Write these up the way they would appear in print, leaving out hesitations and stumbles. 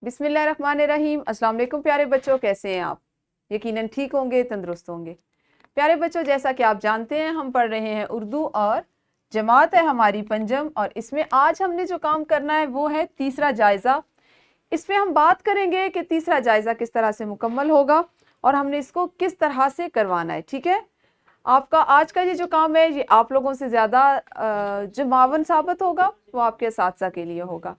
बिस्मिल्लाह रहमान रहीम। अस्सलाम वालेकुम प्यारे बच्चों, कैसे हैं आप? यकीनन ठीक होंगे, तंदुरुस्त होंगे। प्यारे बच्चों, जैसा कि आप जानते हैं हम पढ़ रहे हैं उर्दू और जमात है हमारी पंजम, और इसमें आज हमने जो काम करना है वो है तीसरा जायज़ा। इसमें हम बात करेंगे कि तीसरा जायज़ा किस तरह से मुकम्मल होगा और हमने इसको किस तरह से करवाना है। ठीक है, आपका आज का ये जो काम है ये आप लोगों से ज़्यादा जो मावन साबित होगा वो आपके असातिज़ा के लिए होगा।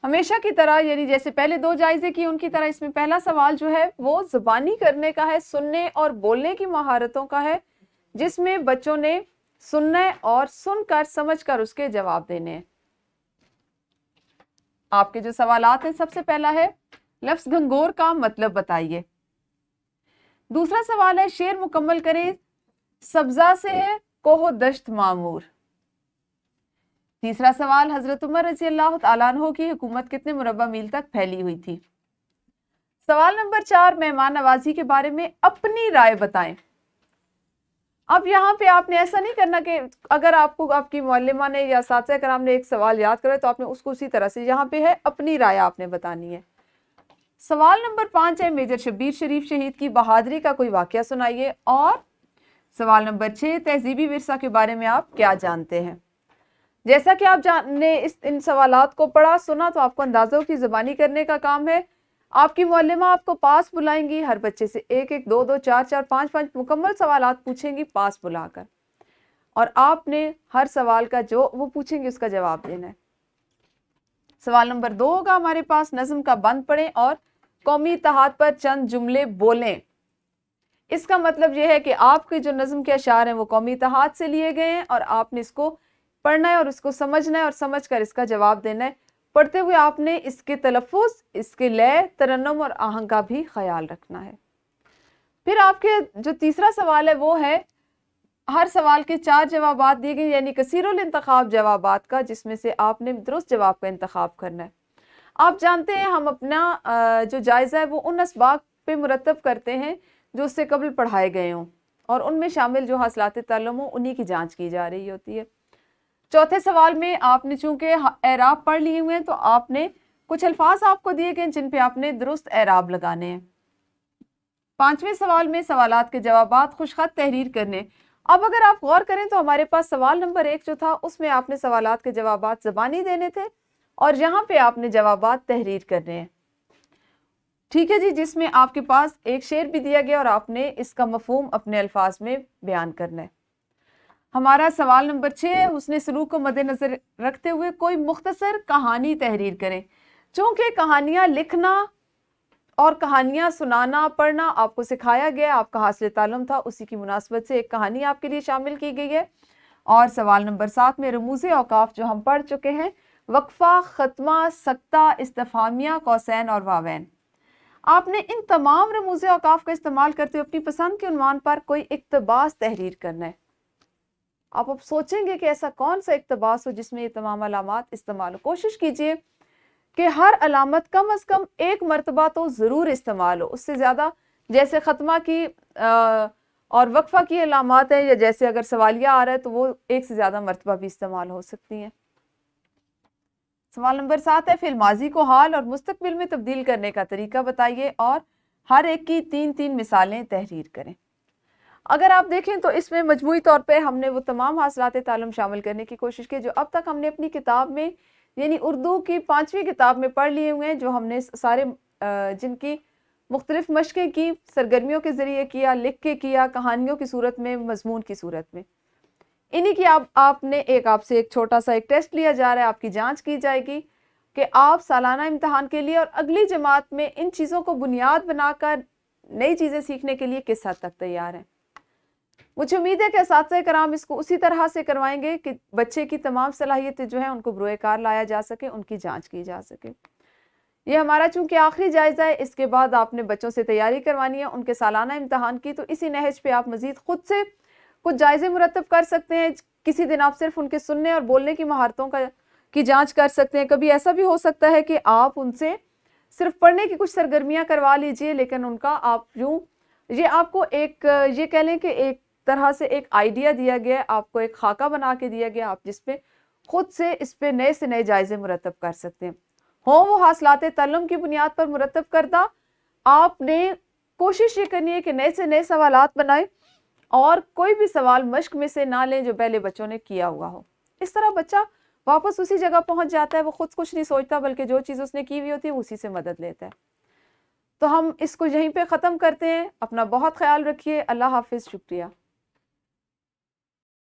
हमेशा की तरह, यानी जैसे पहले दो जायजे की उनकी तरह इसमें पहला सवाल जो है वो ज़बानी करने का है, सुनने और बोलने की महारतों का है, जिसमें बच्चों ने सुनने और सुनकर समझकर उसके जवाब देने हैं। आपके जो सवालात हैं, सबसे पहला है लफ्ज़ घंघोर का मतलब बताइए। दूसरा सवाल है शेर मुकम्मल करें, सब्जा से है कोहो दश्त मामूर। तीसरा सवाल हजरत उमर रज़ी अल्लाह तआला अन्हु की हुकूमत कितने मुरब्बा मील तक फैली हुई थी। सवाल नंबर 4 मेहमान नवाजी के बारे में अपनी राय बताएं। अब यहाँ पे आपने ऐसा नहीं करना कि अगर आपको आपकी मुअल्लिमा ने या साथिया कराम ने एक सवाल याद करे तो आपने उसको उसी तरह से, यहाँ पे है अपनी राय आपने बतानी है। सवाल नंबर 5 है मेजर शब्बीर शरीफ शहीद की बहादुरी का कोई वाकया सुनाइए। और सवाल नंबर 6 तहजीबी विरसा के बारे में आप क्या जानते हैं। जैसा कि आप ने इन सवालात को पढ़ा सुना तो आपको अंदाज़ा हो कि ज़बानी करने का काम है। आपकी मुअल्लिमा आपको पास बुलाएंगी, हर बच्चे से एक एक, दो दो, चार चार, पाँच पाँच मुकम्मल सवालात पूछेंगी पास बुलाकर, और आपने हर सवाल का जो वो पूछेंगे उसका जवाब देना है। सवाल नंबर 2 होगा हमारे पास नज़्म का बंद पढ़ें और कौमी इत्तेहाद पर चंद जुमले बोलें। इसका मतलब यह है कि आपके जो नज़्म के अशार हैं वो कौमी इत्तेहाद से लिए गए हैं और आपने इसको पढ़ना है और उसको समझना है और समझकर इसका जवाब देना है। पढ़ते हुए आपने इसके तलफ़ुज़, इसके लय, तरन्नुम और आहंग का भी ख्याल रखना है। फिर आपके जो तीसरा सवाल है वो है हर सवाल के 4 जवाबात दिए गए, यानी कसीरुल इंतखाब जवाबात का, जिसमें से आपने दुरुस्त जवाब का इंतखाब करना है। आप जानते हैं हम अपना जो जायज़ा है वो उन असबाब पे मुरतब करते हैं जो उससे कबल पढ़ाए गए हों, और उनमें शामिल जो हासिलात ताल्लुम हो उन्हीं की जाँच की जा रही होती है। चौथे सवाल में आपने चूंकि एराब पढ़ लिए हुए हैं तो आपने कुछ अल्फाज आपको दिए गए जिन पे आपने दुरुस्त एराब लगाने हैं। 5वें सवाल में सवालात के जवाबात खुशखत तहरीर करने। अब अगर आप गौर करें तो हमारे पास सवाल नंबर 1 जो था उसमें आपने सवालात के जवाबात ज़बानी देने थे और यहाँ पे आपने जवाबात तहरीर करने हैं। ठीक है जी, जिसमें आपके पास एक शेर भी दिया गया और आपने इसका मफहूम अपने अल्फाज में बयान करना है। हमारा सवाल नंबर 6 है हुस्ने सलूक को मद्देनजर रखते हुए कोई मुख्तसर कहानी तहरीर करें। चूंकि कहानियां लिखना और कहानियां सुनाना पढ़ना आपको सिखाया गया, आपका हासिल ताल्लुम था, उसी की मुनासबत से एक कहानी आपके लिए शामिल की गई है। और सवाल नंबर 7 में रमूज़े औकाफ जो हम पढ़ चुके हैं, वक्फा, खत्मा, सक्ता, इस्तिफामिया, कौसैन और वावैन। आपने इन तमाम रमूज़े औकाफ का इस्तेमाल करते हुए अपनी पसंद के उन्वान पर कोई इक्तबास तहरीर करना है। आप अब सोचेंगे कि ऐसा कौन सा इक्तबास हो जिसमें ये तमाम अलामात इस्तेमाल हो। कोशिश कीजिए कि हर अलामत कम अज़ कम एक मरतबा तो ज़रूर इस्तेमाल हो, उससे ज़्यादा। जैसे ख़त्मा की और वक्फ़ा की अलामात है, या जैसे अगर सवालिया आ रहा है तो वो एक से ज़्यादा मरतबा भी इस्तेमाल हो सकती हैं। सवाल नंबर 7 है फिल माजी को हाल और मुस्तकबिल में तब्दील करने का तरीका बताइए और हर एक की 3-3 मिसालें तहरीर करें। अगर आप देखें तो इसमें मजमूई तौर पे हमने वो तमाम हासिलात ताल्लुम शामिल करने की कोशिश की जो अब तक हमने अपनी किताब में, यानी उर्दू की 5वीं किताब में पढ़ लिए हुए हैं, जो हमने सारे जिनकी मुख्तलिफ मशक़ें की, सरगर्मियों के ज़रिए किया, लिख के किया, कहानियों की सूरत में, मजमून की सूरत में। इन्हीं की आपने आपसे एक छोटा सा एक टेस्ट लिया जा रहा है, आपकी जाँच की जाएगी कि आप सालाना इम्तहान के लिए और अगली जमात में इन चीज़ों को बुनियाद बनाकर नई चीज़ें सीखने के लिए किस हद तक तैयार हैं। मुझे उम्मीद है कि असातिज़ा कराम इसको उसी तरह से करवाएंगे कि बच्चे की तमाम सलाहियतें जो हैं उनको बरोए कार लाया जा सके, उनकी जांच की जा सके। ये हमारा चूंकि आखिरी जायज़ा है, इसके बाद आपने बच्चों से तैयारी करवानी है उनके सालाना इम्तहान की, तो इसी नहज पे आप मज़ीद खुद से कुछ जायज़े मुरतब कर सकते हैं। किसी दिन आप सिर्फ उनके सुनने और बोलने की महारतों की जाँच कर सकते हैं। कभी ऐसा भी हो सकता है कि आप उनसे सिर्फ पढ़ने की कुछ सरगर्मियाँ करवा लीजिए, लेकिन उनका आप यूँ ये आपको एक ये कह लें कि एक तरह से एक आइडिया दिया गया, आपको एक खाका बना के दिया गया, आप जिस पे खुद से इस पे नए से नए जायजे मुरतब कर सकते हैं। ہوں وہ حاصلات تعلم کی بنیاد پر مرتب کردہ، آپ نے کوشش یہ کرنی ہے کہ نئے سے نئے سوالات بنائیں اور کوئی بھی سوال مشق میں سے نہ لیں جو پہلے بچوں نے کیا ہوا ہو۔ اس طرح بچہ واپس اسی جگہ پہنچ جاتا ہے، وہ خود کچھ نہیں سوچتا بلکہ جو چیز اس نے کی ہوئی ہوتی ہے اسی سے مدد لیتا ہے۔ تو ہم اس کو یہیں پہ ختم کرتے ہیں۔ اپنا بہت خیال رکھیے۔ اللہ حافظ، شکریہ۔